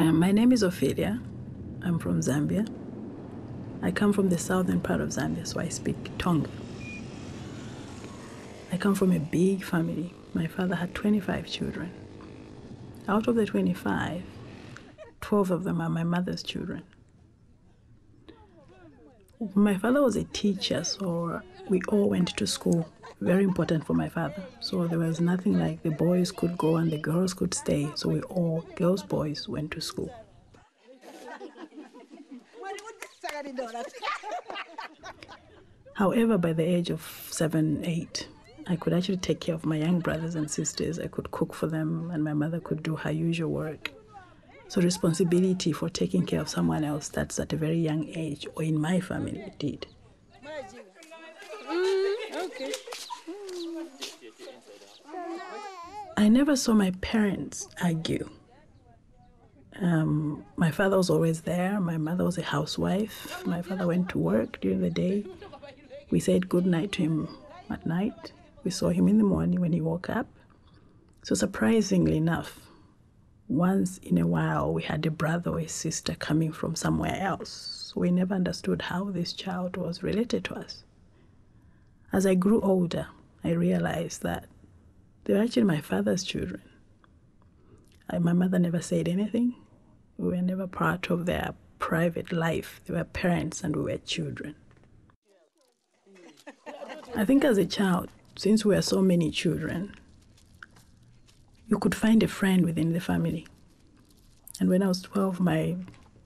My name is Ophelia. I'm from Zambia. I come from the southern part of Zambia, so I speak Tonga. I come from a big family. My father had 25 children. Out of the 25, 12 of them are my mother's children. My father was a teacher, so we all went to school. Very important for my father. So there was nothing like the boys could go and the girls could stay. So we all, girls, boys, went to school. However, by the age of 7, 8, I could actually take care of my young brothers and sisters. I could cook for them, and my mother could do her usual work. So responsibility for taking care of someone else, that's at a very young age, or in my family, it did. Okay. I never saw my parents argue. My father was always there. My mother was a housewife. My father went to work during the day. We said good night to him at night. We saw him in the morning when he woke up. So surprisingly enough, once in a while we had a brother or a sister coming from somewhere else. We never understood how this child was related to us. As I grew older, I realized that they were actually my father's children. My mother never said anything. We were never part of their private life. They were parents and we were children. I think as a child, since we were so many children, you could find a friend within the family. And when I was 12, my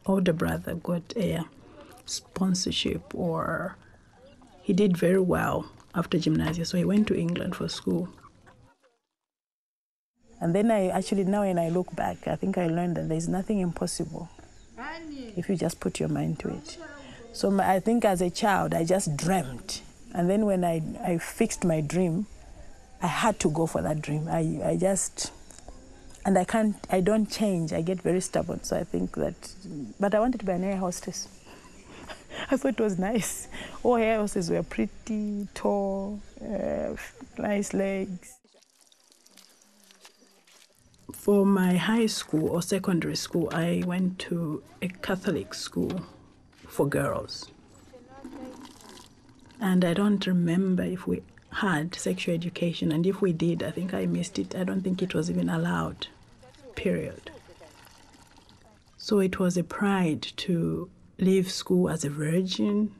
older brother got a sponsorship, or he did very well after gymnasium, so he went to England for school. And then now when I look back, I think I learned that there's nothing impossible if you just put your mind to it. So I think as a child, I just dreamt. And then when I fixed my dream, I had to go for that dream. I don't change. I get very stubborn. So I think that, but I wanted to be an air hostess. I thought it was nice. All air hostesses were pretty, tall, nice legs. For my high school or secondary school, I went to a Catholic school for girls. And I don't remember if we had sexual education, and if we did, I think I missed it. I don't think it was even allowed, period. So it was a pride to leave school as a virgin,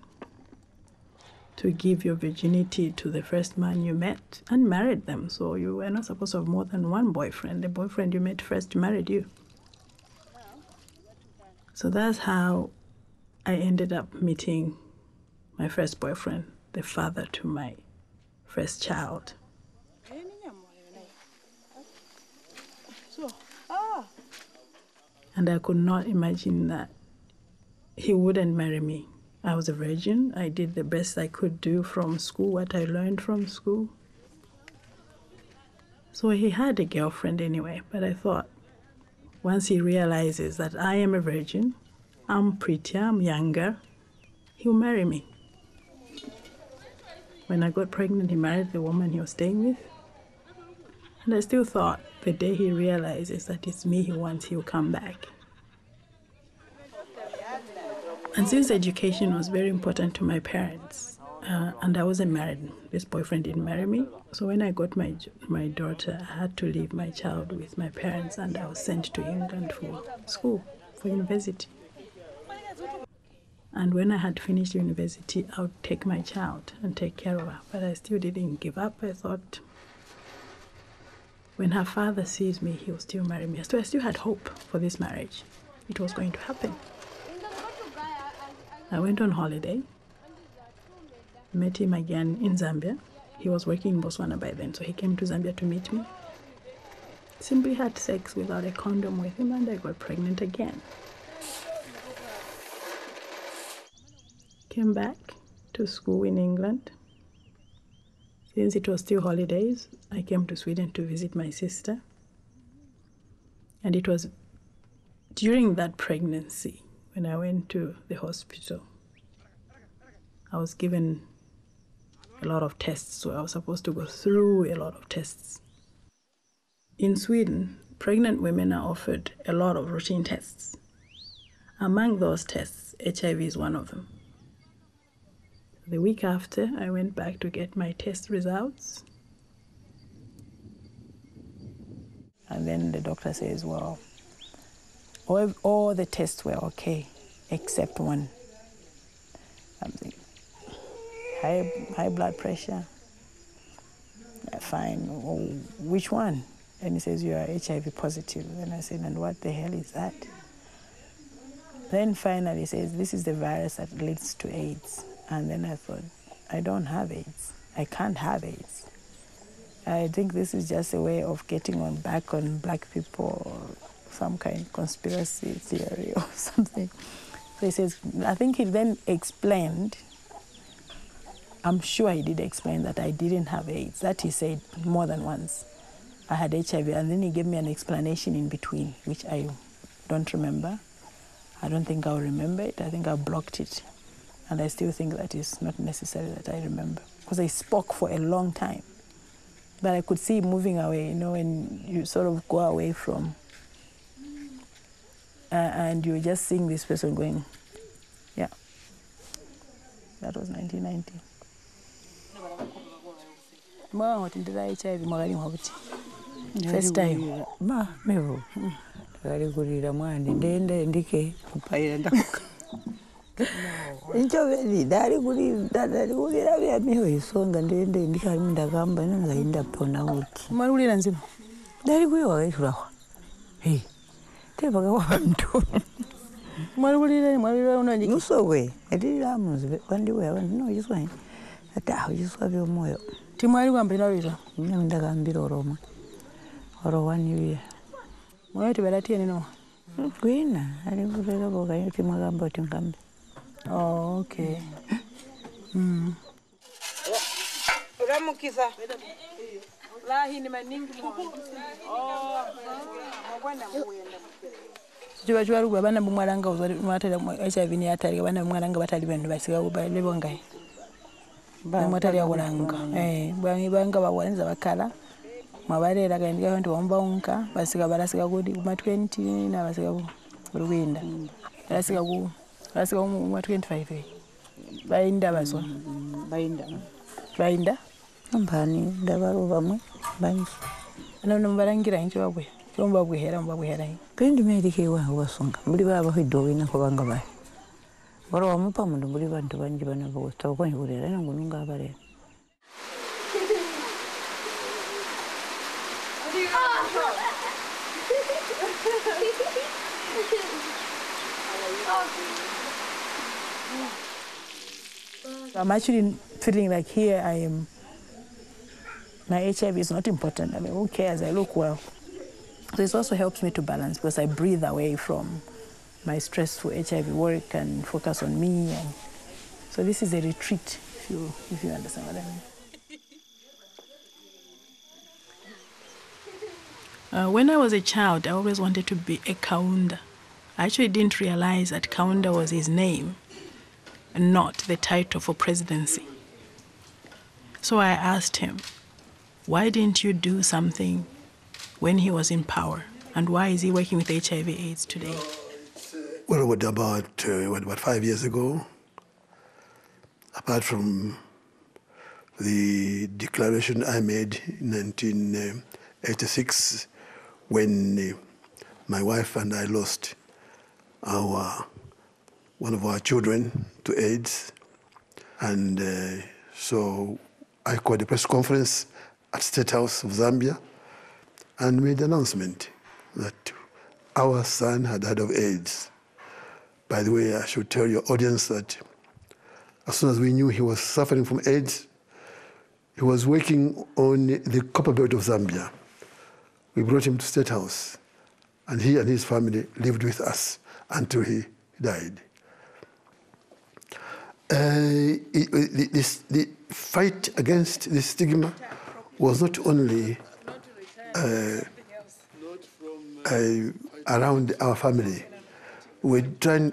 to give your virginity to the first man you met and married them. So you were not supposed to have more than one boyfriend. The boyfriend you met first married you. So that's how I ended up meeting my first boyfriend, the father to my first child. And I could not imagine that he wouldn't marry me. I was a virgin. I did the best I could do from school, what I learned from school. So he had a girlfriend anyway, but I thought once he realizes that I am a virgin, I'm prettier, I'm younger, he'll marry me. When I got pregnant, he married the woman he was staying with. And I still thought the day he realizes that it's me he wants, he'll come back. And since education was very important to my parents, and I wasn't married, this boyfriend didn't marry me. So when I got my daughter, I had to leave my child with my parents, and I was sent to England for school, for university. And when I had finished university, I would take my child and take care of her. But I still didn't give up. I thought when her father sees me, he'll still marry me. So I still had hope for this marriage. It was going to happen. I went on holiday, met him again in Zambia. He was working in Botswana by then, so he came to Zambia to meet me. Simply had sex without a condom with him, and I got pregnant again. Came back to school in England. Since it was still holidays, I came to Sweden to visit my sister. And it was during that pregnancy, when I went to the hospital, I was given a lot of tests, so I was supposed to go through a lot of tests. In Sweden, pregnant women are offered a lot of routine tests. Among those tests, HIV is one of them. The week after, I went back to get my test results. And then the doctor says, well, all the tests were okay, except one. Something. High blood pressure. Fine. Oh, which one? And he says, you are HIV positive. And I said, and what the hell is that? Then finally he says, this is the virus that leads to AIDS. And then I thought, I don't have AIDS. I can't have AIDS. I think this is just a way of getting back on black people, or some kind of conspiracy theory or something. So he says, I think he then explained, I'm sure he did explain that I didn't have AIDS. That he said more than once. I had HIV, and then he gave me an explanation in between, which I don't remember. I don't think I'll remember it. I think I blocked it. And I still think that it's not necessary that I remember, because I spoke for a long time. But I could see him moving away, you know, when you sort of go away from, and you're just seeing this person going, yeah. That was 1990. First time. Ma, mevo. Gari gurira mwandi ndende ndike kupaira ndamuka. Injoveli dari gurira vya miho isonga ndende ndikari ndakamba nangainda pona uti. Marulira nzima. Dari guri wakaishuraho. Hey. Tevaga wantu. Marulira unanjiki. Nusowe. Edira muzive kwandiwe abantu no yiswa. Ata yiswa byo moyo. Timwari kwambira rira. Ndakambira oroma. Orowani vya. Moyo tibaratie nino. Kwina, ari kurera boga yoti magamba tingambe. Oh, okay. Uramukisa. Lahi ni maningi mwangu. Oh, mwana muyenda. Chwa rugwa bana bumwaranga uzari mwatera HIV ni atari bana bumwaranga batali bendo basiga lebongaye. Ba mwatari yakuranga. Banga bawanza bakala. Mabarera kandi abantu bomba unka basiga barasiga kudi kuma 20 na basiga kurwinda. Basiga ku 25. Bayinda bazwa. Bayinda. Mbani ndabaro bamwe banyi. Ana mbarangira incho babwe. Chomba bwihera mbabwihera. Kandi medike wa wasonga. Muri baba hidowe nako banga baye. Baro bamupa mundu muri bantu banji bana bosta ko nyiburera nango nunga bare. I'm actually feeling like here my HIV is not important. I mean, who cares? I look well. So it also helps me to balance, because I breathe away from my stressful HIV work and focus on me. And so this is a retreat, if you understand what I mean. When I was a child, I always wanted to be a Kaunda. I actually didn't realize that Kaunda was his name, and not the title for presidency. So I asked him, why didn't you do something when he was in power? And why is he working with HIV/AIDS today? Well, about 5 years ago, apart from the declaration I made in 1986, when my wife and I lost one of our children to AIDS, and so I called a press conference at State House of Zambia and made an announcement that our son had died of AIDS. By the way, I should tell your audience that as soon as we knew he was suffering from AIDS, he was working on the copper belt of Zambia. We brought him to State House, and he and his family lived with us until he died. The fight against the stigma was not only around our family. We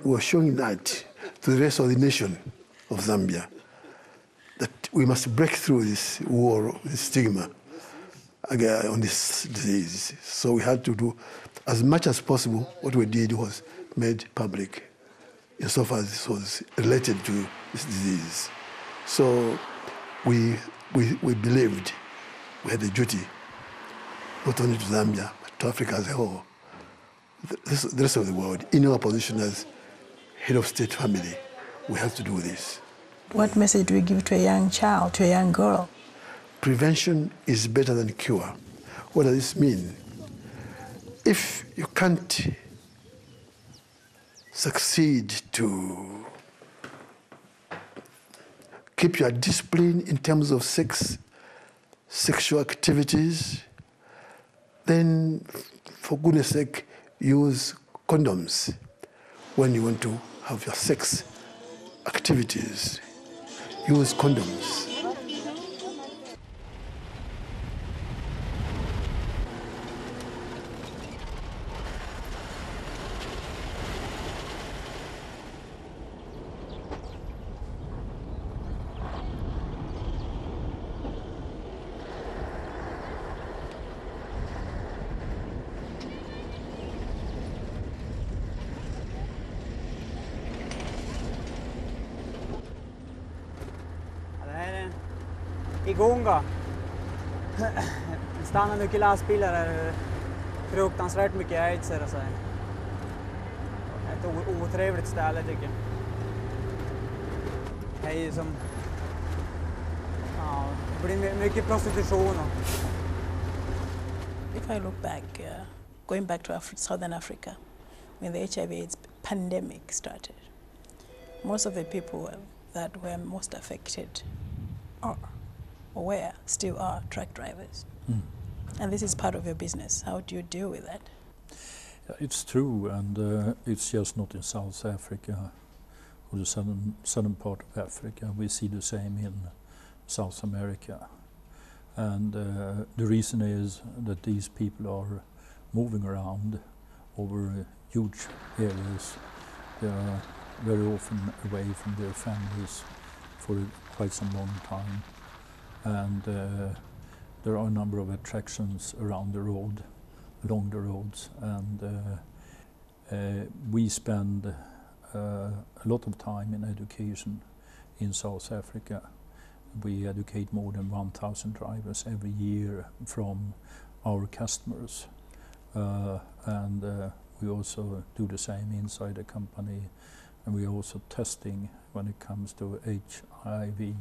were showing that to the rest of the nation of Zambia, that we must break through this war, this stigma. on this disease. So we had to do as much as possible. What we did was made public insofar as this was related to this disease. So we believed we had a duty, not only to Zambia, but to Africa as a whole, the rest of the world. In our position as head of state family, we have to do this. What message do we give to a young child, to a young girl? Prevention is better than cure. What does this mean? If you can't succeed to keep your discipline in terms of sexual activities, then for goodness sake, use condoms when you want to have your sex activities. Use condoms. Igång då. Det stannar mycket lastbilar där. Fruktansvärt mycket aids och så. Ett otrevligt ställe tycker jag. Det är som... Ja, det blir mycket prostitution. If I look back, going back to Southern Africa, when the HIV/AIDS pandemic started, most of the people that were most affected still are truck drivers. And this is part of your business. How do you deal with that? It's true, and it's just not in South Africa or the southern part of Africa. We see the same in South America. And the reason is that these people are moving around over huge areas. They are very often away from their families for quite some long time. And there are a number of attractions around the road, along the roads, and we spend a lot of time in education in South Africa. We educate more than 1,000 drivers every year from our customers, and we also do the same inside the company, and we are also testing when it comes to HIV,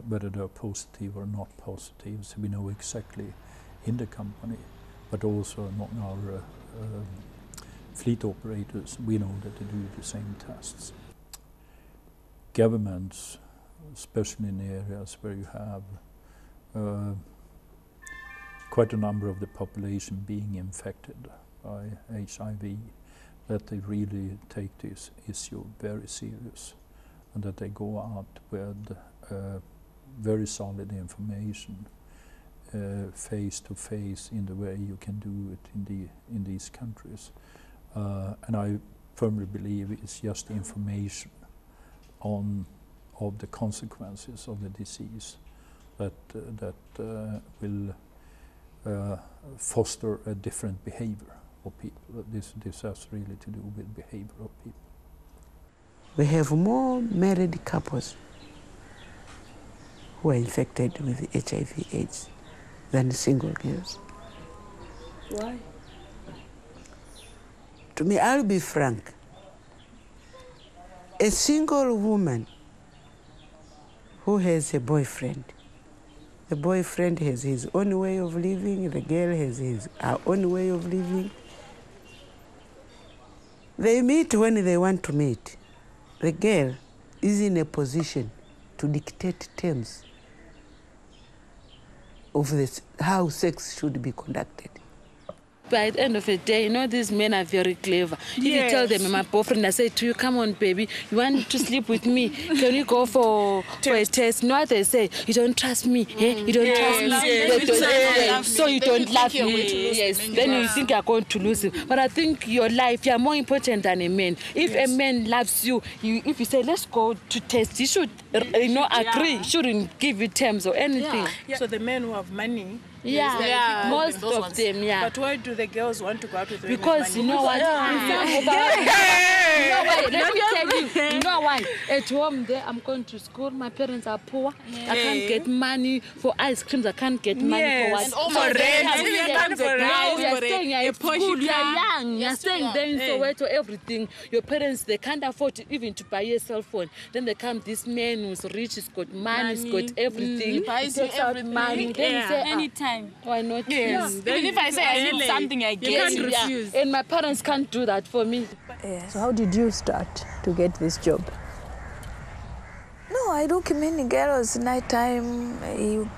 whether they're positive or not positive, so we know exactly in the company, but also among our fleet operators, we know that they do the same tests. Governments, especially in areas where you have quite a number of the population being infected by HIV, that they really take this issue very serious, and that they go out with very solid information, face to face, in the way you can do it in these countries. And I firmly believe it's just information of the consequences of the disease that will foster a different behavior of people. This has really to do with behavior of people. We have more married couples who are infected with HIV/AIDS than single girls. Why? To me, I'll be frank. A single woman who has a boyfriend, the boyfriend has his own way of living, the girl has her own way of living. They meet when they want to meet. The girl is in a position to dictate terms of how sex should be conducted. By the end of the day, you know, these men are very clever. If you tell them, my boyfriend, I say to you, come on, baby, you want to sleep with me? Can we go for a test? No, they say, you don't trust me. Eh? You don't trust me. So you don't love me. Yes. Then you think you're going to lose him. But I think your life, you're more important than a man. If a man loves you, if you say, let's go to test, you should agree. Shouldn't give you terms or anything. So the men who have money Yeah, most of them, yeah. But why do the girls want to go out with women? Because you know what? You know why? At home there, I'm going to school. My parents are poor. I can't get money for ice creams. I can't get money for what? And for rent. We are staying here at school. You are young. You are staying there in Soweto, everything. Your parents, they can't afford even to buy a cell phone. Then they come, this man who's rich, he's got money, he's got everything. He buys you everything. Then you say, anytime. Why not? Yes. Even if I say I need something, I get Yes, it. yeah. And my parents can't do that for me. So how did you start to get this job? No, I look many girls nighttime. You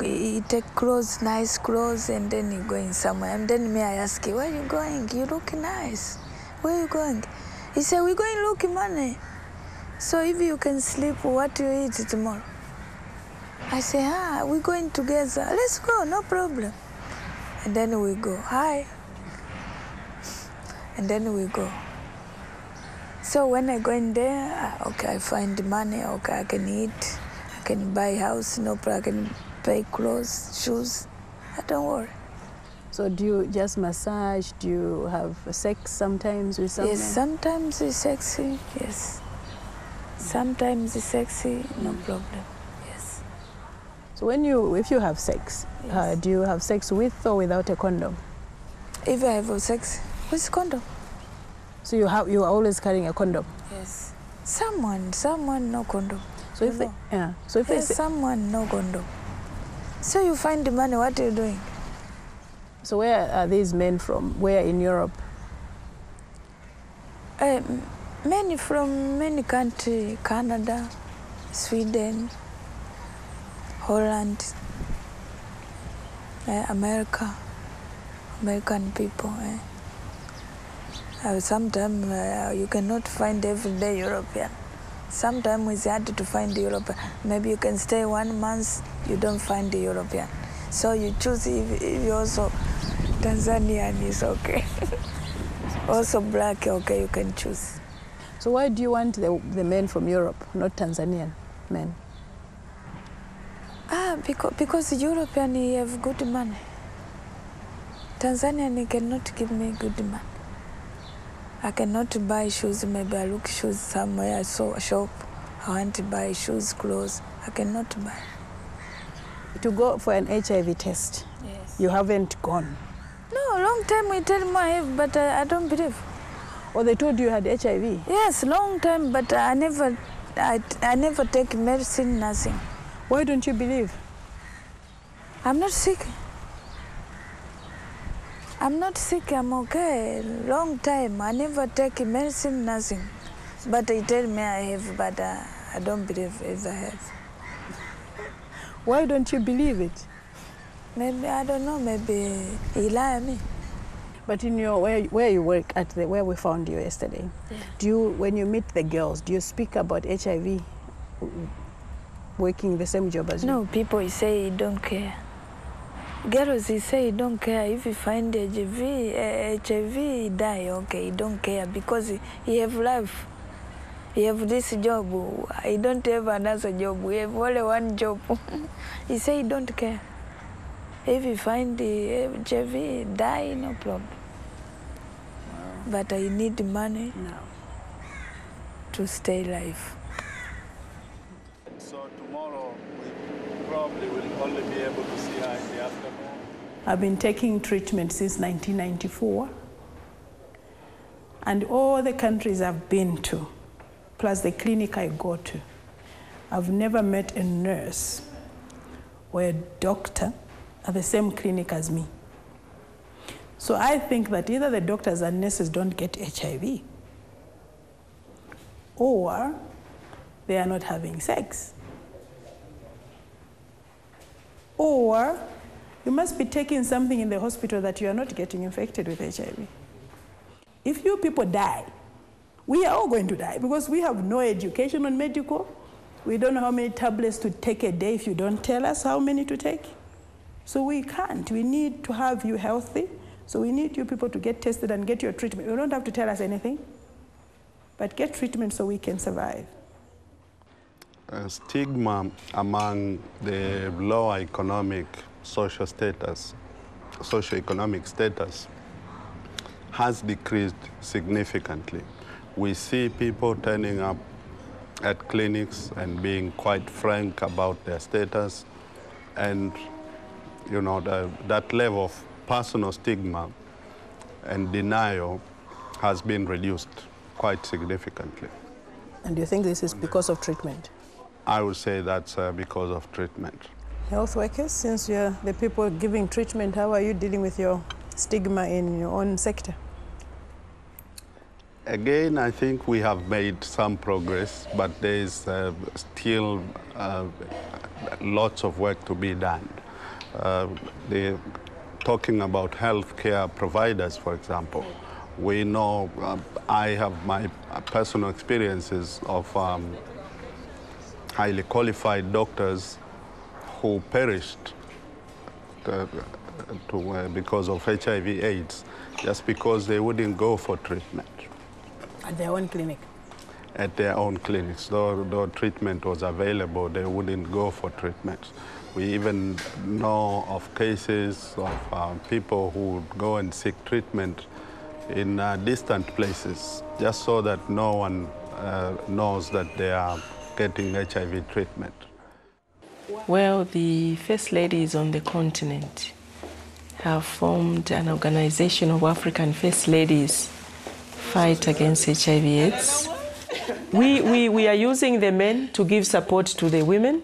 take clothes, nice clothes, and then you going somewhere. And then me, I ask you, where you going? You look nice. Where you going? He said, we're going look money. So if you can sleep, what you eat tomorrow? I say, we're going together. Let's go, no problem. And then we go, hi. And then we go. So when I go in there, okay, I find the money, okay, I can eat, I can buy house, no problem, I can buy clothes, shoes. I don't worry. So do you just massage? Do you have sex sometimes with someone? Yes, sometimes it's sexy, yes. Sometimes it's sexy, no problem, yes. So if you have sex, Yes. do you have sex with or without a condom? If I have sex, with condom? So you are always carrying a condom? Yes. Someone, no condom. So if they, so if Yes, they say, someone, no condom. So you find the money, what are you doing? so where are these men from? Where in Europe? Many from many countries, Canada, Sweden, Holland, America, American people. Sometimes you cannot find everyday European. Sometimes it's hard to find European. Maybe you can stay 1 month, you don't find the European. So you choose if you also Tanzanian is okay. Also black, okay, you can choose. So why do you want the men from Europe, not Tanzanian men? Because European have good money. Tanzanian cannot give me good money. I cannot buy shoes, maybe I look shoes somewhere, I saw a shop, I want to buy shoes, clothes, I cannot buy. To go for an HIV test, Yes. you haven't gone? No, long time we tell me I have, but I don't believe. Or they told you had HIV? Yes, long time, but I never take medicine, nothing. Why don't you believe? I'm not sick. I'm not sick, I'm okay. Long time, I never take medicine, nothing. But they tell me I have, but I don't believe if I have. Why don't you believe it? Maybe, I don't know, maybe he lie me. But in your where you work where we found you yesterday, do you, when you meet the girls, do you speak about HIV, working the same job as you? No, people say don't care. Girls, he say don't care. If you find HIV, die, okay, he don't care because he have life. He have this job. He don't have another job. We have only one job. He say he don't care. If you find the HIV, die, no problem. Wow. But I need money to stay alive. So tomorrow we probably will only be able to see her in the afternoon. I've been taking treatment since 1994. And all the countries I've been to, plus the clinic I go to, I've never met a nurse or a doctor at the same clinic as me. So I think that either the doctors and nurses don't get HIV, or they are not having sex, or you must be taking something in the hospital that you are not getting infected with HIV. If you people die, we are all going to die because we have no education on medical. We don't know how many tablets to take a day if you don't tell us how many to take. So we can't. We need to have you healthy. So we need you people to get tested and get your treatment. You don't have to tell us anything, but get treatment so we can survive. Stigma among the lower economic social status socioeconomic status has decreased significantly. We see people turning up at clinics and being quite frank about their status, and you know, that level of personal stigma and denial has been reduced quite significantly. And do you think this is because of treatment? I would say that's because of treatment. Health workers, since you're the people giving treatment, how are you dealing with your stigma in your own sector? Again, I think we have made some progress, but there's still lots of work to be done. Talking about healthcare providers, for example, we know, I have my personal experiences of highly qualified doctors who perished because of HIV/AIDS, just because they wouldn't go for treatment. At their own clinic? At their own clinics. Though treatment was available, they wouldn't go for treatment. We even know of cases of people who would go and seek treatment in distant places, just so that no one knows that they are getting HIV treatment. Well, the First Ladies on the continent have formed an organization of African First Ladies fight against HIV/AIDS. We are using the men to give support to the women,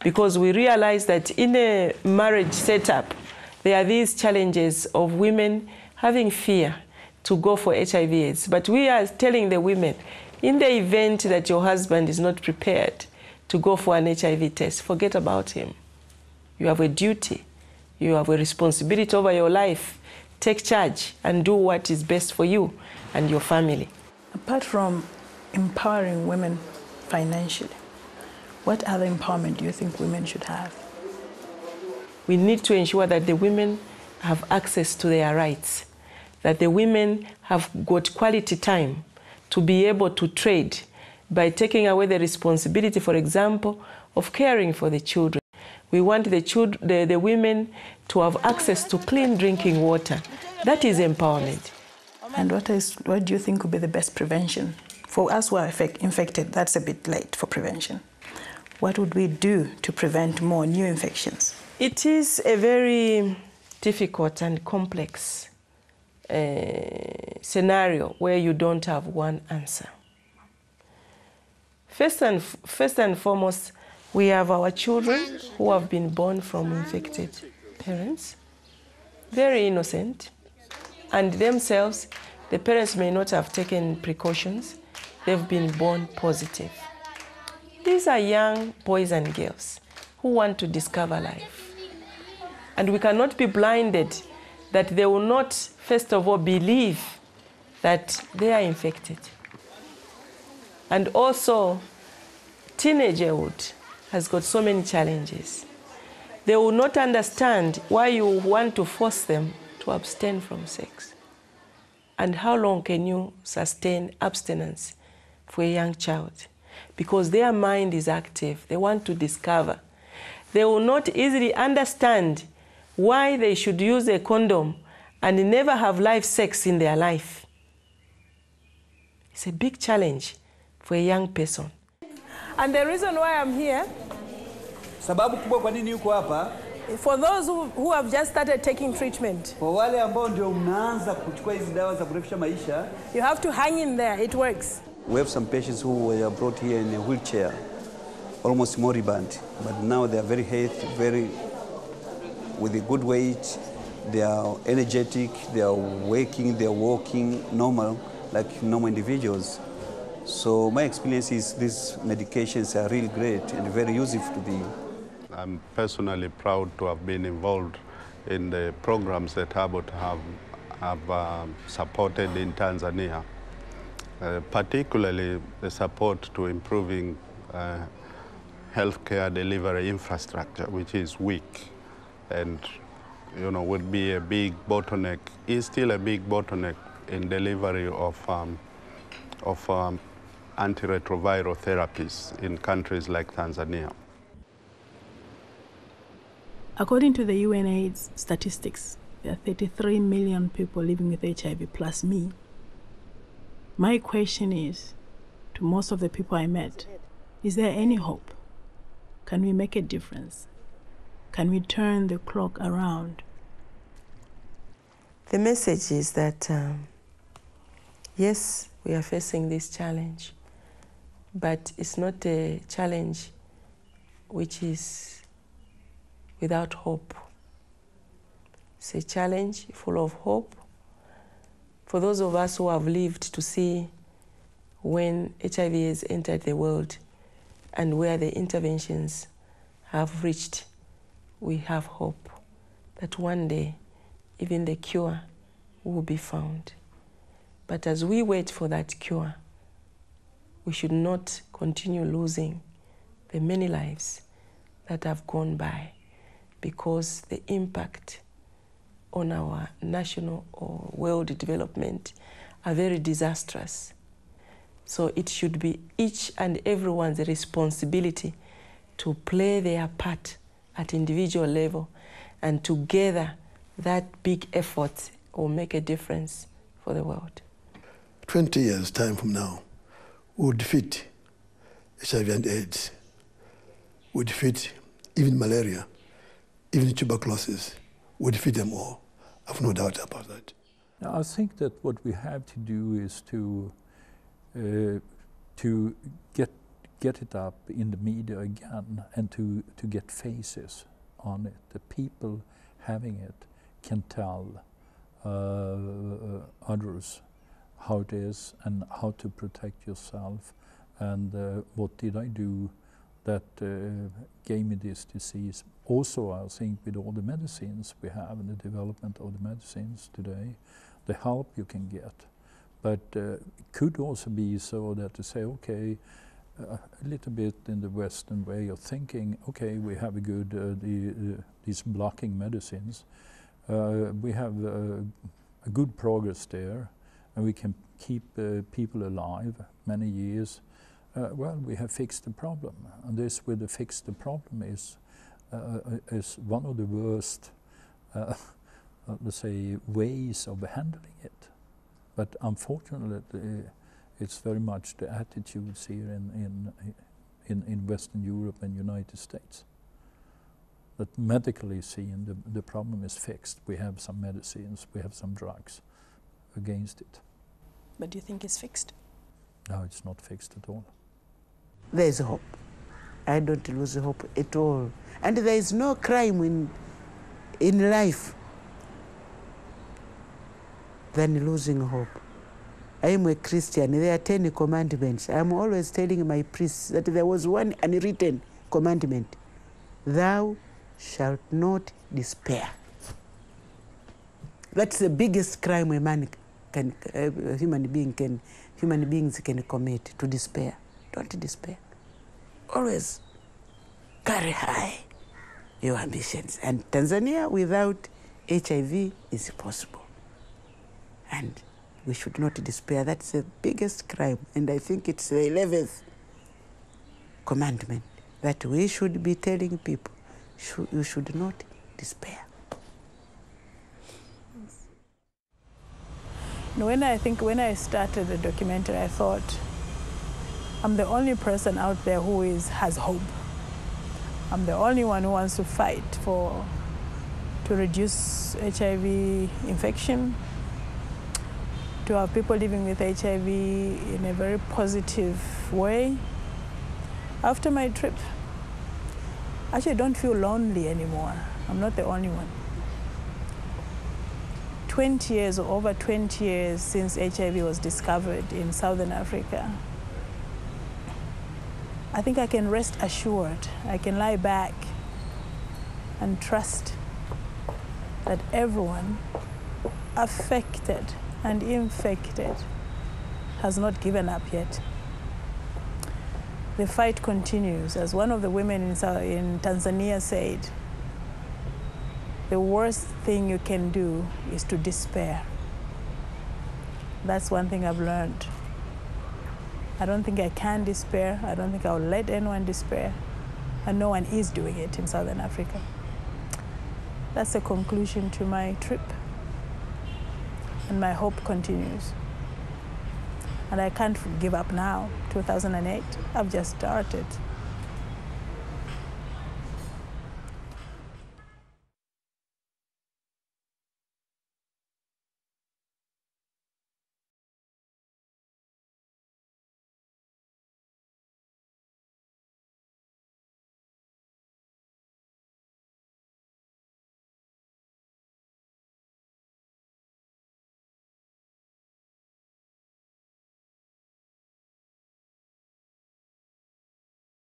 because we realize that in a marriage setup, there are these challenges of women having fear to go for HIV/AIDS. But we are telling the women, in the event that your husband is not prepared to go for an HIV test, forget about him. You have a duty. You have a responsibility over your life. Take charge and do what is best for you and your family. Apart from empowering women financially, what other empowerment do you think women should have? We need to ensure that the women have access to their rights, that the women have got quality time to be able to trade by taking away the responsibility, for example, of caring for the children. We want the women to have access to clean drinking water. That is empowerment. And what do you think would be the best prevention? For us who are infected, that's a bit late for prevention. What would we do to prevent more new infections? It is a very difficult and complex scenario where you don't have one answer. First and foremost, we have our children who have been born from infected parents, very innocent, and themselves, the parents may not have taken precautions. They've been born positive. These are young boys and girls who want to discover life. And we cannot be blinded that they will not, first of all, believe that they are infected. And also, teenagerhood has got so many challenges. They will not understand why you want to force them to abstain from sex. And how long can you sustain abstinence for a young child? Because their mind is active, they want to discover. They will not easily understand why they should use a condom and never have live sex in their life. It's a big challenge for a young person. And the reason why I'm here, sababu kubwa kwa nini yuko hapa, for those who have just started taking treatment. Kwa wale ambao ndio mnaanza kuchukua hizi dawa za kurefusha maisha, you have to hang in there, it works. We have some patients who were brought here in a wheelchair, almost moribund, but now they are very healthy, very with a good weight. They are energetic, they are waking, they are walking normal, like normal individuals. So my experience is these medications are really great and very useful to the. I'm personally proud to have been involved in the programs that Abbott have supported in Tanzania, particularly the support to improving healthcare delivery infrastructure, which is weak and would be a big bottleneck, is still a big bottleneck in delivery of antiretroviral therapies in countries like Tanzania. According to the UNAIDS statistics, There are 33 million people living with HIV plus me. My question is, to most of the people I met, is there any hope? Can we make a difference? Can we turn the clock around? The message is that, yes, we are facing this challenge, but it's not a challenge which is without hope. It's a challenge full of hope. For those of us who have lived to see when HIV has entered the world and where the interventions have reached, we have hope that one day even the cure will be found. But as we wait for that cure, we should not continue losing the many lives that have gone by, because the impact on our national or world development are very disastrous. So it should be each and everyone's responsibility to play their part at individual level, and together that big effort will make a difference for the world. 20 years time from now, we'll defeat HIV and AIDS. We'll defeat even malaria, even tuberculosis. We'll defeat them all. I've no doubt about that. I think that what we have to do is to get it up in the media again, and to get faces on it. The people having it can tell others how it is and how to protect yourself, and what did I do that gave me this disease. Also, I think with all the medicines we have and the development of the medicines today, the help you can get. But it could also be so that to say, okay, a little bit in the Western way of thinking, okay, we have a good, these blocking medicines, we have a good progress there, and we can keep people alive many years. Well, we have fixed the problem, and this with the fix the problem is one of the worst, let's say, ways of handling it. But unfortunately, it's very much the attitudes here in Western Europe and United States. That medically seen, the problem is fixed. We have some medicines, we have some drugs against it. But do you think it's fixed? No, it's not fixed at all. There is hope. I don't lose hope at all. And there is no crime in life than losing hope. I am a Christian. There are 10 commandments. I'm always telling my priests that there was one unwritten commandment. Thou shalt not despair. That's the biggest crime a man can, human beings can commit, to despair. Don't despair. Always carry high your ambitions. And Tanzania without HIV is possible. And we should not despair. That's the biggest crime. And I think it's the 11th commandment that we should be telling people, you should not despair. When I started the documentary, I thought, I'm the only person out there who has hope. I'm the only one who wants to fight to reduce HIV infection, to have people living with HIV in a very positive way. After my trip, actually I don't feel lonely anymore. I'm not the only one. 20 years or over 20 years since HIV was discovered in Southern Africa, I think I can rest assured, I can lie back and trust that everyone affected and infected has not given up yet. The fight continues. As one of the women in Tanzania said, the worst thing you can do is to despair. That's one thing I've learned. I don't think I can despair. I don't think I'll let anyone despair. And no one is doing it in Southern Africa. that's the conclusion to my trip. And my hope continues. And I can't give up now. 2008, I've just started.